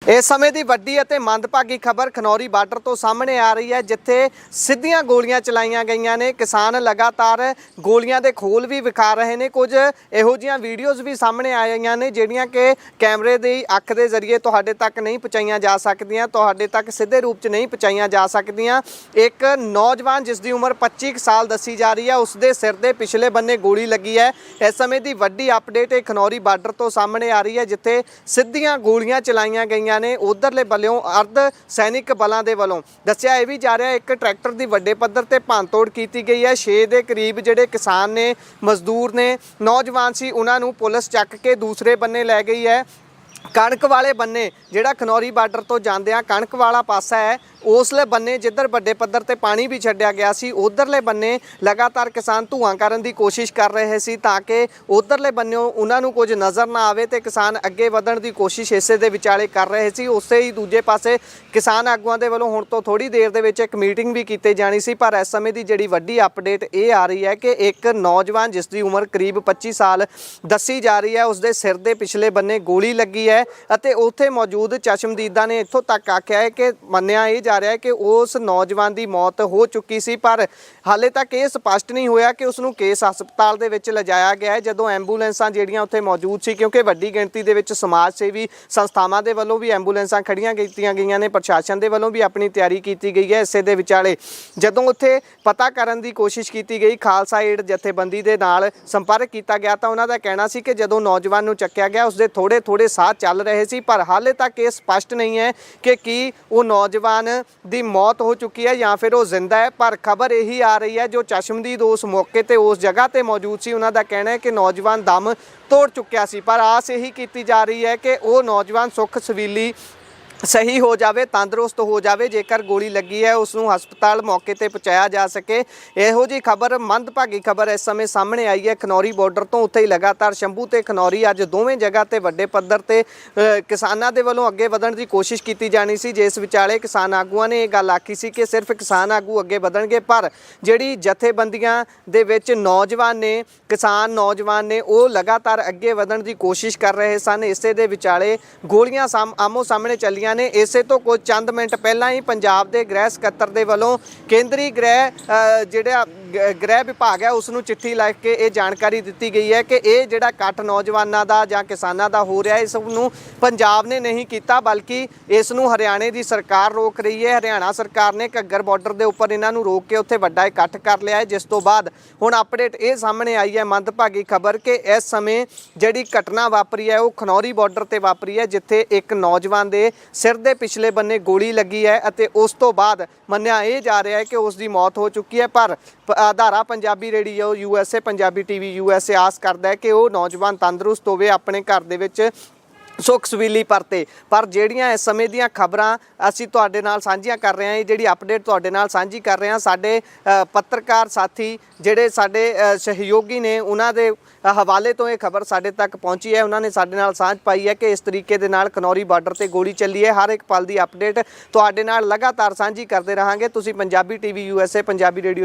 इस समय की वड्डी ਅਤੇ ਮੰਦਭਾਗੀ खबर खनौरी बार्डर तो सामने आ रही है, जिथे सीधियां गोलियां चलाईਆਂ गईਆਂ ने। किसान लगातार गोलियां ਦੇ खोल भी विखा रहे हैं। कुछ ਇਹੋ ਜਿਹੀਆਂ ਵੀਡੀਓਜ਼ भी सामने आईਆਂ ने ਜਿਹੜੀਆਂ कि कैमरे ਦੀ ਅੱਖ ਦੇ ਜ਼ਰੀਏ ਤੁਹਾਡੇ तक नहीं पहुँचाईਆਂ जा ਸਕਦੀਆਂ, ਤੁਹਾਡੇ तक सीधे रूप च नहीं पहुँचाईਆਂ जा ਸਕਦੀਆਂ। एक नौजवान जिसकी उम्र 25 साल दसी जा रही है, उसके सिर के पिछले बन्ने गोली लगी है। इस समय की वड्डी अपडेट खनौरी बार्डर तो सामने आ रही है, जिथे सीधियां गोलियां चलाईਆਂ गईਆਂ ने। उधरले बलों अर्ध सैनिक बलों के वलों दस्सिया यह भी जा रहा है, एक ट्रैक्टर की वड्डे पद्धर ते भंनतोड़ की गई है। 6 के करीब जिहड़े किसान ने, मजदूर ने, नौजवान सी, उन्होंने पुलिस चक के दूसरे बन्ने लै गई है। कणक वाले बन्ने जिहड़ा खनौरी बार्डर तो जांदियां कणक वाला पासा है, उसले बन्ने जिधर वड्डे पद्धर ते पानी भी छड्डिया गया सी, उधरले बन्ने लगातार किसान धुआं करन दी कोशिश कर रहे सी ताकि उधरले बन्नों उन्हां नूं कुछ नज़र ना आवे ते किसान अगे वधण दी कोशिश इसे दे विचाले कर रहे सी। उसे ही दूजे पासे किसान आगूआं दे वल्लों हुण तो थोड़ी देर दे विच एक मीटिंग भी कीती जानी सी, पर इस समय दी जिहड़ी वड्डी अपडेट ये आ रही है कि एक नौजवान जिसकी उम्र करीब 25 साल दसी जा रही है, उसके सिर के पिछले बन्ने गोली लगी है। ਅਤੇ ਉੱਥੇ मौजूद चशमदीदा ने इत्थों तक आख्या है कि मन्निया ये जा रहा है कि उस नौजवान की मौत हो चुकी सी, पर हाले तक ये स्पष्ट नहीं होया कि उसनूं किस हस्पताल दे विच लिजाया गया है। जदों एंबूलेंसां जिहड़ियां उत्थे मौजूद सी, क्योंकि वड्डी गिणती दे विच समाज सेवी संस्थावां दे वल्लों भी एंबूलेंसां खड़ियां कीतीआं गईआं ने, प्रशासन दे वल्लों भी अपनी तैयारी की गई है। इसे दे विचाले जदों उत्थे पता करन दी कोशिश की गई, खालसा एड जथेबंदी दे नाल संपर्क किया गया, तो उन्हां दा कहना सी कि जदों नौजवान नूं चक्किया गया उसदे थोड़े थोड़े साह चल रहे सी, पर हाले तक ये स्पष्ट नहीं है कि वो नौजवान की मौत हो चुकी है या फिर वो जिंदा है। पर खबर यही आ रही है, जो चशमदीद उस मौके ते उस जगह ते मौजूद सी, उन्हों का कहना है कि नौजवान दम तोड़ चुक्या सी, पर आस यही की जा रही है कि वो नौजवान सुख सवीली सही हो जाए, तंदुरुस्त हो जाए। जेकर गोली लगी है उसनूं हस्पताल मौके पर पहुँचाया जा सके। इहो जी खबर मंदभागी खबर इस समय सामने आई है खनौरी बॉर्डर तो। उत्थे ही लगातार शंभू ते खनौरी अज दोवें जगह ते वड्डे पद्धर ते किसानां दे वल्लों अगे वधण की कोशिश की जानी सी, जिस विचाले किसान आगूआं ने यह गल आखी सी कि सिर्फ किसान आगू अगे वधणगे, पर जिहड़ी जथेबंदियां दे विच नौजवान ने, किसान नौजवान ने, वो लगातार अगे वधण की कोशिश कर रहे सन। इसे दे विचाले गोलियां आमो सामने चलियां ने। इसे तो कुछ चंद मिनट पहला ही पंजाब के गृह सकत्तर दे वलों केंद्रीय गृह विभाग है उसनूं चिट्ठी लिख के ये जानकारी दी गई है कि ये जिहड़ा इकट्ठ नौजवानों का जां किसानां दा हो रहा है, इसनूं पंजाब ने नहीं किया, बल्कि इसनूं हरियाणे की सरकार रोक रही है। हरियाणा सरकार ने घग्गर बॉर्डर के उपर इन्हां नूं रोक के उत्थे वड्डा इकट्ठ कर लिया है, जिस तो बाद हुण अपडेट ये सामने आई है मंदभागी खबर कि इस समय जिहड़ी घटना वापरी है वो खनौरी बॉर्डर ते वापरी है, जिथे एक नौजवान के सिर के पिछले बन्ने गोली लगी है और उस तो बाद मन्निया ये जा रहा है कि उसकी मौत हो चुकी है। पर आधारा Punjabi radio USA Punjabi TV USA आस करता है कि वो नौजवान तंदुरुस्त होवे, अपने घर दे विच सुख सवीली परते। पर ਜਿਹੜੀਆਂ इस समय ਦੀਆਂ खबरां ਅਸੀਂ ਤੁਹਾਡੇ ਨਾਲ ਸਾਂਝੀਆਂ ਕਰ ਰਹੇ ਹਾਂ, ਜਿਹੜੀ अपडेट ਤੁਹਾਡੇ ਨਾਲ ਸਾਂਝੀ कर रहे हैं, ਸਾਡੇ पत्रकार साथी ਜਿਹੜੇ ਸਾਡੇ सहयोगी ने, उन्हां दे हवाले तो ये खबर साढ़े तक पहुँची है। उन्होंने साढ़े नाल सांझ पाई है कि इस तरीके दे नाल खनौरी बार्डर से गोली चली है। हर एक पल की अपडेट तुहाडे नाल लगातार सांझी करते रहांगे। तुसीं Punjabi TV USA Punjabi radio